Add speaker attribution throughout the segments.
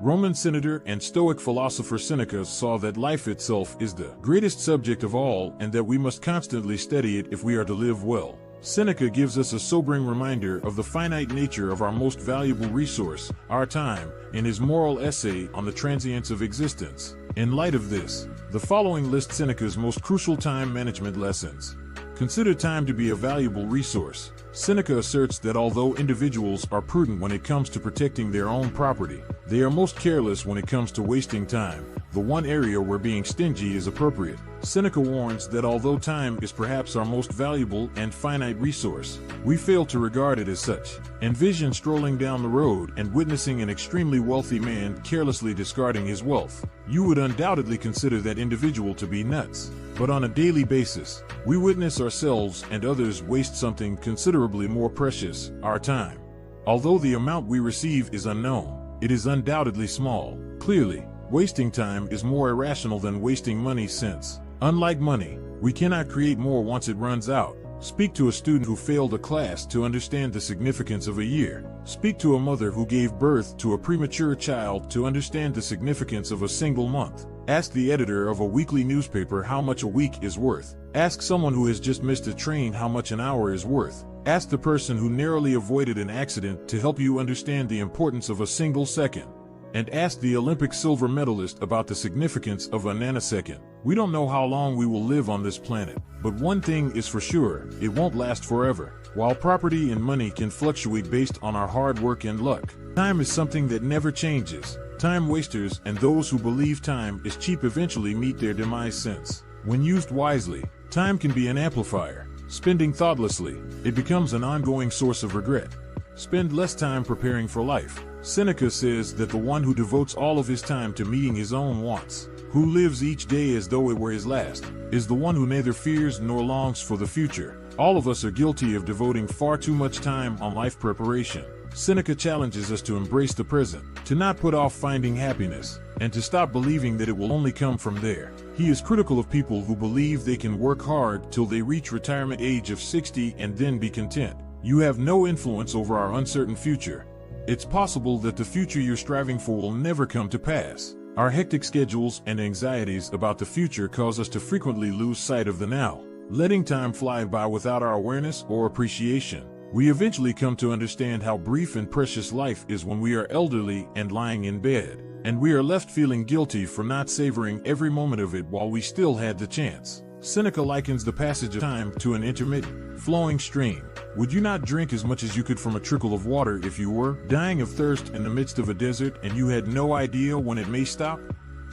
Speaker 1: Roman senator and Stoic philosopher Seneca saw that life itself is the greatest subject of all and that we must constantly study it if we are to live well. Seneca gives us a sobering reminder of the finite nature of our most valuable resource, our time, in his moral essay on the transience of existence. In light of this, the following lists Seneca's most crucial time management lessons. Consider time to be a valuable resource. Seneca asserts that although individuals are prudent when it comes to protecting their own property, they are most careless when it comes to wasting time, the one area where being stingy is appropriate. Seneca warns that although time is perhaps our most valuable and finite resource, we fail to regard it as such. Envision strolling down the road and witnessing an extremely wealthy man carelessly discarding his wealth. You would undoubtedly consider that individual to be nuts. But on a daily basis, we witness ourselves and others waste something considerably more precious, our time. Although the amount we receive is unknown, it is undoubtedly small. Clearly, wasting time is more irrational than wasting money since, unlike money, we cannot create more once it runs out. Speak to a student who failed a class to understand the significance of a year. Speak to a mother who gave birth to a premature child to understand the significance of a single month. Ask the editor of a weekly newspaper how much a week is worth. Ask someone who has just missed a train how much an hour is worth. Ask the person who narrowly avoided an accident to help you understand the importance of a single second. And ask the Olympic silver medalist about the significance of a nanosecond. We don't know how long we will live on this planet, but one thing is for sure, it won't last forever. While property and money can fluctuate based on our hard work and luck, time is something that never changes. Time wasters and those who believe time is cheap eventually meet their demise since, when used wisely, time can be an amplifier. Spending thoughtlessly, it becomes an ongoing source of regret. Spend less time preparing for life. Seneca says that the one who devotes all of his time to meeting his own wants, who lives each day as though it were his last, is the one who neither fears nor longs for the future. All of us are guilty of devoting far too much time on life preparation. Seneca challenges us to embrace the present, to not put off finding happiness, and to stop believing that it will only come from there. He is critical of people who believe they can work hard till they reach retirement age of 60 and then be content. You have no influence over our uncertain future. It's possible that the future you're striving for will never come to pass. Our hectic schedules and anxieties about the future cause us to frequently lose sight of the now, letting time fly by without our awareness or appreciation. We eventually come to understand how brief and precious life is when we are elderly and lying in bed, and we are left feeling guilty for not savoring every moment of it while we still had the chance. Seneca likens the passage of time to an intermittent, flowing stream. Would you not drink as much as you could from a trickle of water if you were dying of thirst in the midst of a desert and you had no idea when it may stop?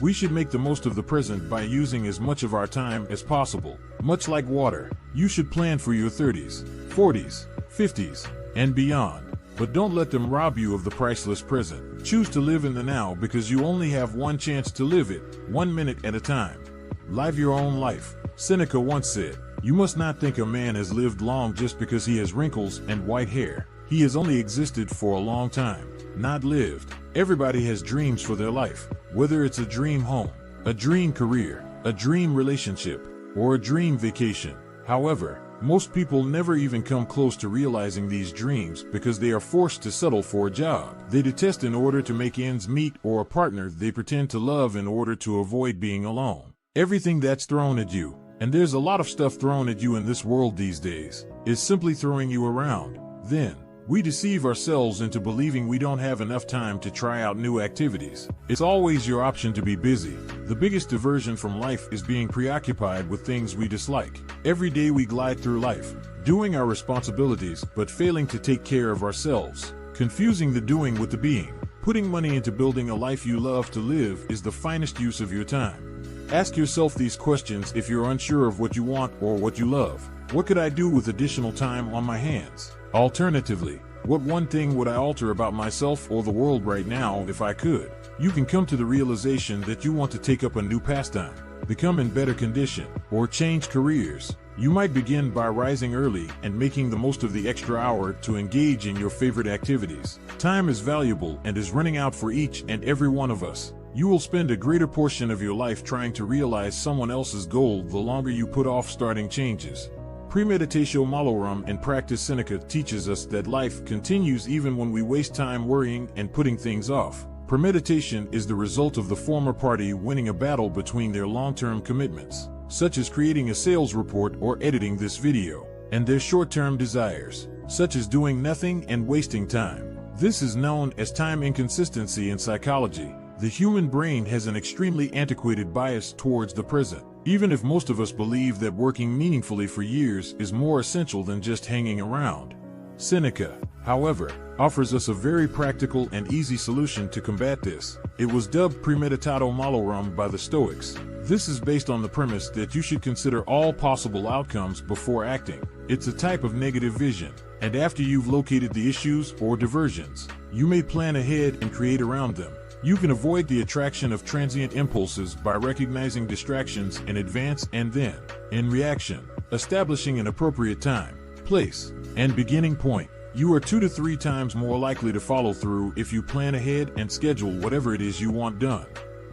Speaker 1: We should make the most of the present by using as much of our time as possible. Much like water, you should plan for your 30s, 40s, 50s, and beyond. But don't let them rob you of the priceless present. Choose to live in the now because you only have one chance to live it, 1 minute at a time. Live your own life. Seneca once said, "You must not think a man has lived long just because he has wrinkles and white hair. He has only existed for a long time, not lived." Everybody has dreams for their life, whether it's a dream home, a dream career, a dream relationship, or a dream vacation. However, most people never even come close to realizing these dreams because they are forced to settle for a job they detest in order to make ends meet or a partner they pretend to love in order to avoid being alone. Everything that's thrown at you, and there's a lot of stuff thrown at you in this world these days, is simply throwing you around. Then, we deceive ourselves into believing we don't have enough time to try out new activities. It's always your option to be busy. The biggest diversion from life is being preoccupied with things we dislike. Every day we glide through life, doing our responsibilities but failing to take care of ourselves, confusing the doing with the being. Putting money into building a life you love to live is the finest use of your time. Ask yourself these questions if you're unsure of what you want or what you love. What could I do with additional time on my hands? Alternatively, what one thing would I alter about myself or the world right now if I could? You can come to the realization that you want to take up a new pastime, become in better condition, or change careers. You might begin by rising early and making the most of the extra hour to engage in your favorite activities. Time is valuable and is running out for each and every one of us. You will spend a greater portion of your life trying to realize someone else's goal the longer you put off starting changes. Premeditatio malorum in practice. Seneca teaches us that life continues even when we waste time worrying and putting things off. Premeditation is the result of the former party winning a battle between their long-term commitments, such as creating a sales report or editing this video, and their short-term desires, such as doing nothing and wasting time. This is known as time inconsistency in psychology. The human brain has an extremely antiquated bias towards the present, even if most of us believe that working meaningfully for years is more essential than just hanging around. Seneca, however, offers us a very practical and easy solution to combat this. It was dubbed premeditatio malorum by the Stoics. This is based on the premise that you should consider all possible outcomes before acting. It's a type of negative vision, and after you've located the issues or diversions, you may plan ahead and create around them. You can avoid the attraction of transient impulses by recognizing distractions in advance and then, in reaction, establishing an appropriate time, place, and beginning point. You are 2 to 3 times more likely to follow through if you plan ahead and schedule whatever it is you want done.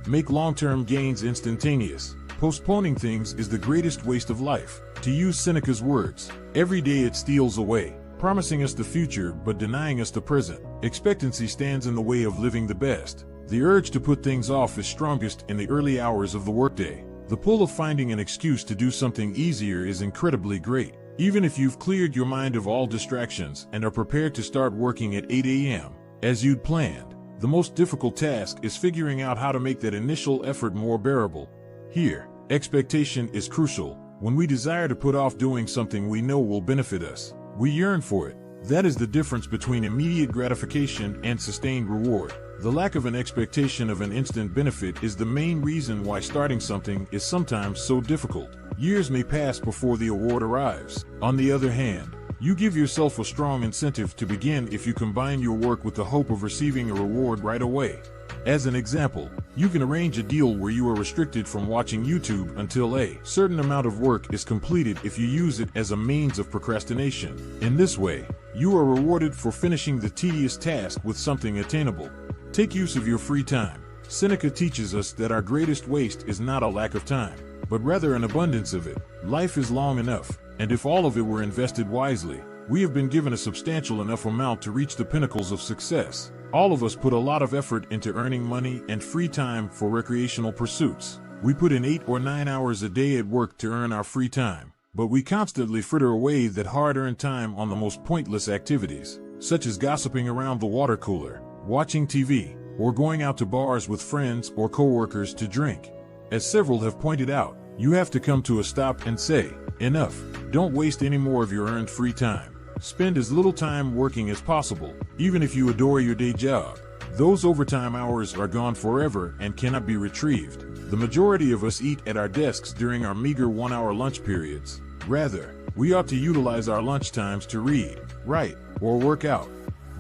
Speaker 1: Make long-term gains instantaneous. Postponing things is the greatest waste of life. To use Seneca's words, every day it steals away, promising us the future but denying us the present. Expectancy stands in the way of living the best. The urge to put things off is strongest in the early hours of the workday. The pull of finding an excuse to do something easier is incredibly great. Even if you've cleared your mind of all distractions and are prepared to start working at 8 a.m., as you'd planned, the most difficult task is figuring out how to make that initial effort more bearable. Here, expectation is crucial. When we desire to put off doing something we know will benefit us, we yearn for it. That is the difference between immediate gratification and sustained reward. The lack of an expectation of an instant benefit is the main reason why starting something is sometimes so difficult. Years may pass before the award arrives. On the other hand, you give yourself a strong incentive to begin if you combine your work with the hope of receiving a reward right away. As an example, you can arrange a deal where you are restricted from watching YouTube until a certain amount of work is completed if you use it as a means of procrastination. In this way, you are rewarded for finishing the tedious task with something attainable. Take use of your free time. Seneca teaches us that our greatest waste is not a lack of time, but rather an abundance of it. Life is long enough, and if all of it were invested wisely, we have been given a substantial enough amount to reach the pinnacles of success. All of us put a lot of effort into earning money and free time for recreational pursuits. We put in 8 or 9 hours a day at work to earn our free time, but we constantly fritter away that hard-earned time on the most pointless activities, such as gossiping around the water cooler, watching TV, or going out to bars with friends or coworkers to drink. As several have pointed out, you have to come to a stop and say, enough. Don't waste any more of your earned free time. Spend as little time working as possible, even if you adore your day job. Those overtime hours are gone forever and cannot be retrieved. The majority of us eat at our desks during our meager 1-hour lunch periods. Rather, we ought to utilize our lunch times to read, write, or work out.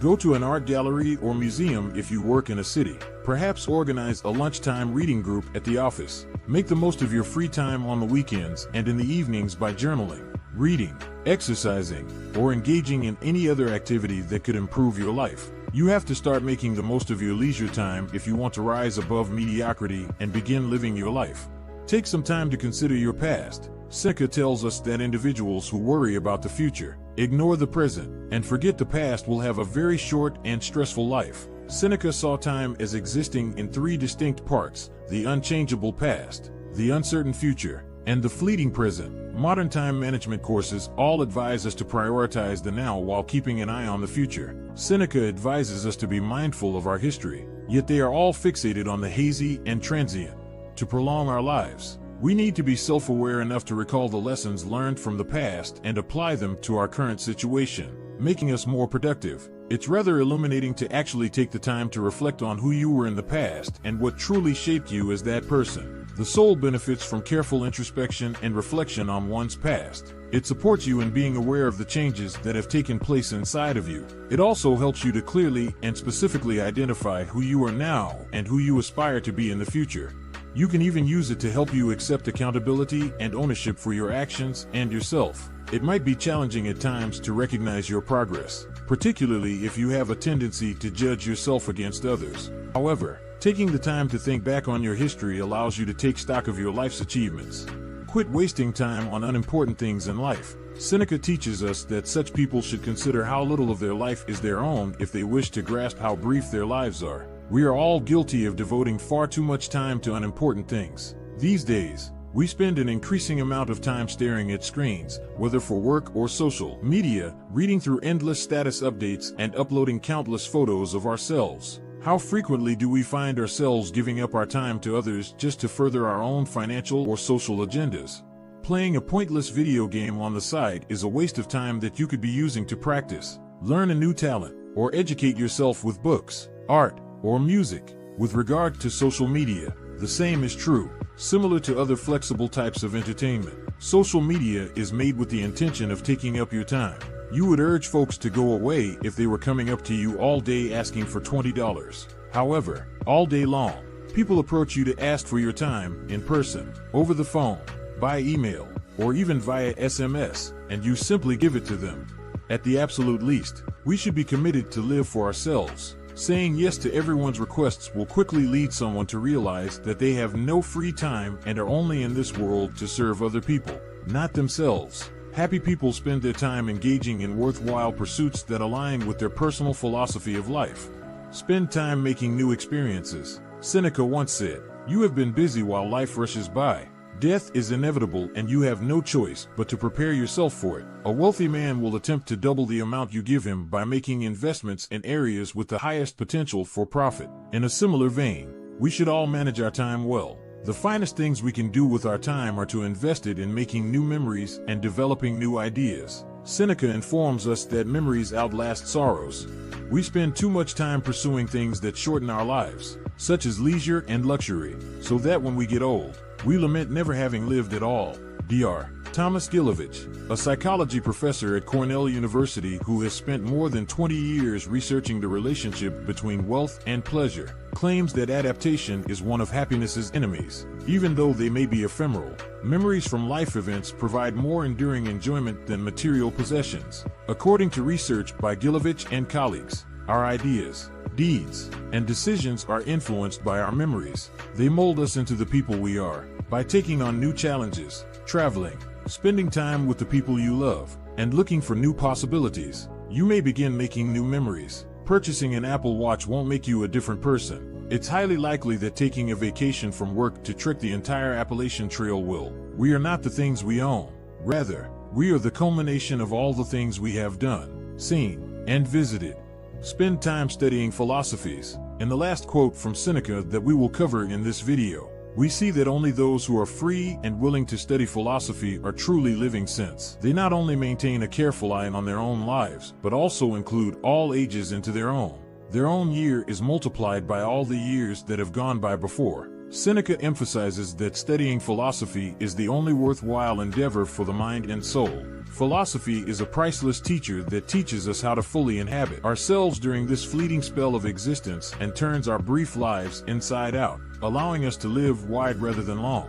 Speaker 1: Go to an art gallery or museum if you work in a city. Perhaps organize a lunchtime reading group at the office. Make the most of your free time on the weekends and in the evenings by journaling, reading, exercising, or engaging in any other activity that could improve your life. You have to start making the most of your leisure time if you want to rise above mediocrity and begin living your life. Take some time to consider your past. Seneca tells us that individuals who worry about the future, ignore the present, and forget the past will have a very short and stressful life. Seneca saw time as existing in 3 distinct parts: the unchangeable past, the uncertain future, and the fleeting present. Modern time management courses all advise us to prioritize the now while keeping an eye on the future. Seneca advises us to be mindful of our history, yet they are all fixated on the hazy and transient. To prolong our lives, we need to be self-aware enough to recall the lessons learned from the past and apply them to our current situation, making us more productive. It's rather illuminating to actually take the time to reflect on who you were in the past and what truly shaped you as that person. The soul benefits from careful introspection and reflection on one's past. It supports you in being aware of the changes that have taken place inside of you. It also helps you to clearly and specifically identify who you are now and who you aspire to be in the future. You can even use it to help you accept accountability and ownership for your actions and yourself. It might be challenging at times to recognize your progress, particularly if you have a tendency to judge yourself against others. However, taking the time to think back on your history allows you to take stock of your life's achievements. Quit wasting time on unimportant things in life. Seneca teaches us that such people should consider how little of their life is their own if they wish to grasp how brief their lives are. We are all guilty of devoting far too much time to unimportant things. These days, we spend an increasing amount of time staring at screens, whether for work or social media, reading through endless status updates and uploading countless photos of ourselves. How frequently do we find ourselves giving up our time to others just to further our own financial or social agendas? Playing a pointless video game on the side is a waste of time that you could be using to practice, learn a new talent, or educate yourself with books, art, or music. With regard to social media, the same is true. Similar to other flexible types of entertainment, social media is made with the intention of taking up your time. You would urge folks to go away if they were coming up to you all day asking for $20. However, all day long, people approach you to ask for your time in person, over the phone, by email, or even via SMS, and you simply give it to them. At the absolute least, we should be committed to live for ourselves. Saying yes to everyone's requests will quickly lead someone to realize that they have no free time and are only in this world to serve other people, not themselves. Happy people spend their time engaging in worthwhile pursuits that align with their personal philosophy of life. Spend time making new experiences. Seneca once said, "You have been busy while life rushes by. Death is inevitable and you have no choice but to prepare yourself for it." A wealthy man will attempt to double the amount you give him by making investments in areas with the highest potential for profit. In a similar vein, we should all manage our time well. The finest things we can do with our time are to invest it in making new memories and developing new ideas. Seneca informs us that memories outlast sorrows. We spend too much time pursuing things that shorten our lives, such as leisure and luxury, so that when we get old, we lament never having lived at all. Dr. Thomas Gilovich, a psychology professor at Cornell University who has spent more than 20 years researching the relationship between wealth and pleasure, claims that adaptation is one of happiness's enemies. Even though they may be ephemeral, memories from life events provide more enduring enjoyment than material possessions. According to research by Gilovich and colleagues, our ideas, deeds, and decisions are influenced by our memories. They mold us into the people we are. By taking on new challenges, traveling, spending time with the people you love, and looking for new possibilities, you may begin making new memories. Purchasing an Apple Watch won't make you a different person. It's highly likely that taking a vacation from work to trek the entire Appalachian Trail will. We are not the things we own. Rather, we are the culmination of all the things we have done, seen, and visited. Spend time studying philosophies. In the last quote from Seneca that we will cover in this video, we see that only those who are free and willing to study philosophy are truly living, since they not only maintain a careful eye on their own lives, but also include all ages into their own. Their own year is multiplied by all the years that have gone by before. Seneca emphasizes that studying philosophy is the only worthwhile endeavor for the mind and soul. Philosophy is a priceless teacher that teaches us how to fully inhabit ourselves during this fleeting spell of existence and turns our brief lives inside out, allowing us to live wide rather than long.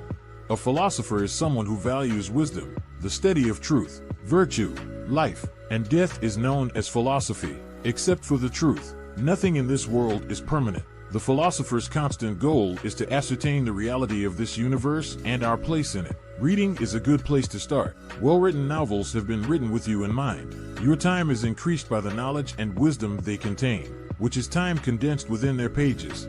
Speaker 1: A philosopher is someone who values wisdom, the study of truth, virtue, life, and death is known as philosophy. Except for the truth, nothing in this world is permanent. The philosopher's constant goal is to ascertain the reality of this universe and our place in it. Reading is a good place to start. Well-written novels have been written with you in mind. Your time is increased by the knowledge and wisdom they contain, which is time condensed within their pages.